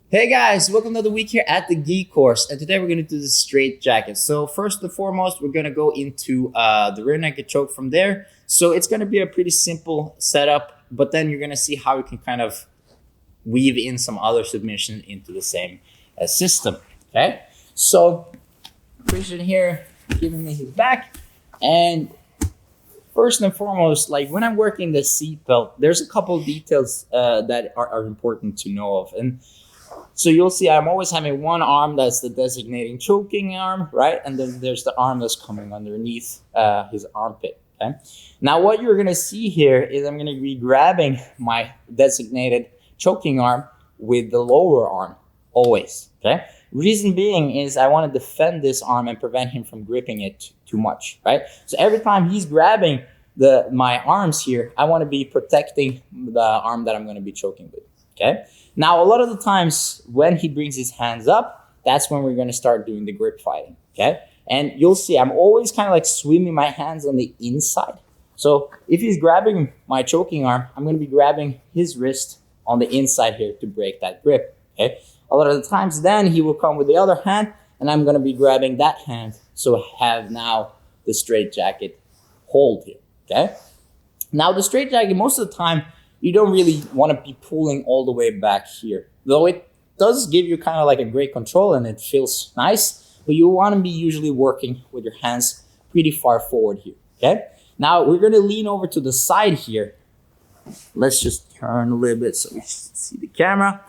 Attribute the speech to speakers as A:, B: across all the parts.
A: Hey guys, welcome to the week here at the Geek course, and today we're going to do the straight jacket. So first and foremost, we're going to go into the rear naked choke from there. So it's going to be a pretty simple setup, but then you're going to see how you can kind of weave in some other submission into the same system. Okay, so Christian here giving me his back, and first and foremost, like when I'm working the seatbelt, there's a couple of details that are important to know of. And so you'll see I'm always having one arm that's the designating choking arm, right? And then there's the arm that's coming underneath his armpit, okay? Now what you're gonna see here is I'm gonna be grabbing my designated choking arm with the lower arm, always, okay? Reason being is I wanna defend this arm and prevent him from gripping it too much, right? So every time he's grabbing my arms here, I wanna be protecting the arm that I'm gonna be choking with, okay? Now, a lot of the times when he brings his hands up, that's when we're going to start doing the grip fighting, okay? And you'll see I'm always kind of like swimming my hands on the inside. So if he's grabbing my choking arm, I'm going to be grabbing his wrist on the inside here to break that grip, okay? A lot of the times then he will come with the other hand, and I'm going to be grabbing that hand. So I have now the straight jacket hold here, okay? Now, the straight jacket, most of the time, you don't really want to be pulling all the way back here. Though it does give you kind of like a great control and it feels nice, but you want to be usually working with your hands pretty far forward here, okay? Now we're going to lean over to the side here. Let's just turn a little bit so we see the camera.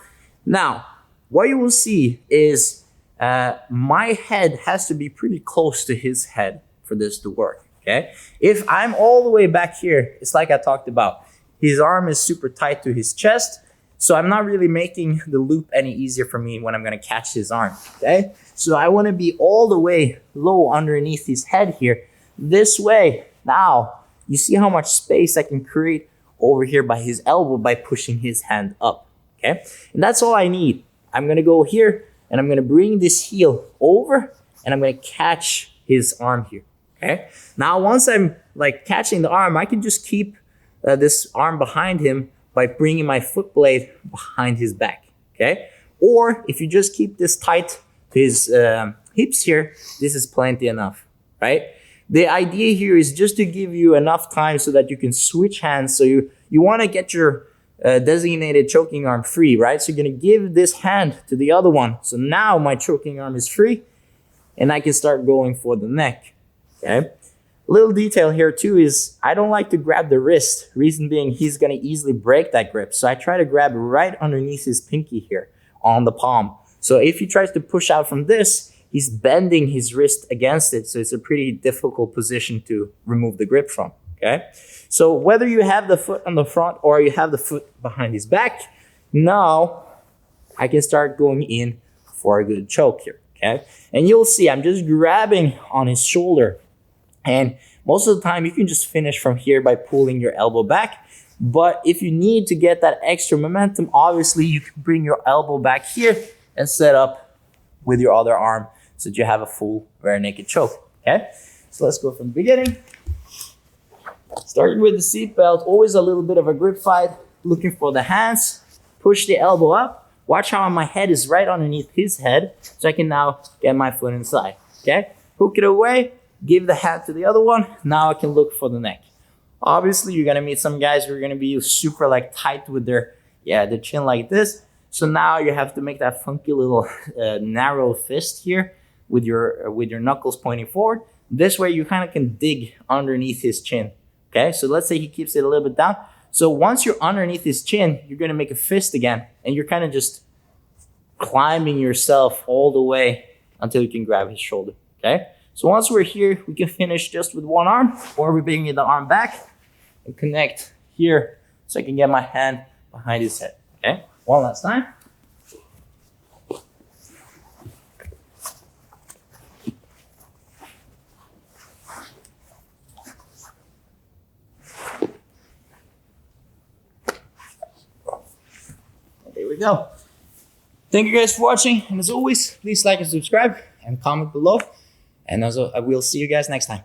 A: Now, what you will see is my head has to be pretty close to his head for this to work, okay? If I'm all the way back here, it's like I talked about. His arm is super tight to his chest, so I'm not really making the loop any easier for me when I'm gonna catch his arm, okay? So I wanna be all the way low underneath his head here. This way, now, you see how much space I can create over here by his elbow by pushing his hand up, okay? And that's all I need. I'm gonna go here, and I'm gonna bring this heel over, and I'm gonna catch his arm here, okay? Now, once I'm like catching the arm, I can just keep this arm behind him by bringing my foot blade behind his back, okay? Or if you just keep this tight to his hips here, this is plenty enough, right? The idea here is just to give you enough time so that you can switch hands. So you want to get your designated choking arm free, right? So you're going to give this hand to the other one. So now my choking arm is free and I can start going for the neck, okay? Little detail here too is I don't like to grab the wrist. Reason being he's going to easily break that grip. So I try to grab right underneath his pinky here on the palm. So if he tries to push out from this, he's bending his wrist against it. So it's a pretty difficult position to remove the grip from, okay? So whether you have the foot on the front or you have the foot behind his back, now I can start going in for a good choke here, okay? And you'll see I'm just grabbing on his shoulder. And most of the time, you can just finish from here by pulling your elbow back. But if you need to get that extra momentum, obviously, you can bring your elbow back here and set up with your other arm so that you have a full rear naked choke, okay? So let's go from the beginning. Starting with the seatbelt, always a little bit of a grip fight, looking for the hands, push the elbow up. Watch how my head is right underneath his head, so I can now get my foot inside, okay? Hook it away. Give the hand to the other one. Now I can look for the neck. Obviously, you're gonna meet some guys who are gonna be super like tight with their chin like this. So now you have to make that funky little narrow fist here with your knuckles pointing forward. This way you kind of can dig underneath his chin. Okay, so let's say he keeps it a little bit down. So once you're underneath his chin, you're gonna make a fist again, and you're kind of just climbing yourself all the way until you can grab his shoulder. Okay. So once we're here, we can finish just with one arm, or we bring the arm back and connect here so I can get my hand behind his head, okay? One last time. There we go. Thank you guys for watching, and as always, please like and subscribe and comment below. And also, I will see you guys next time.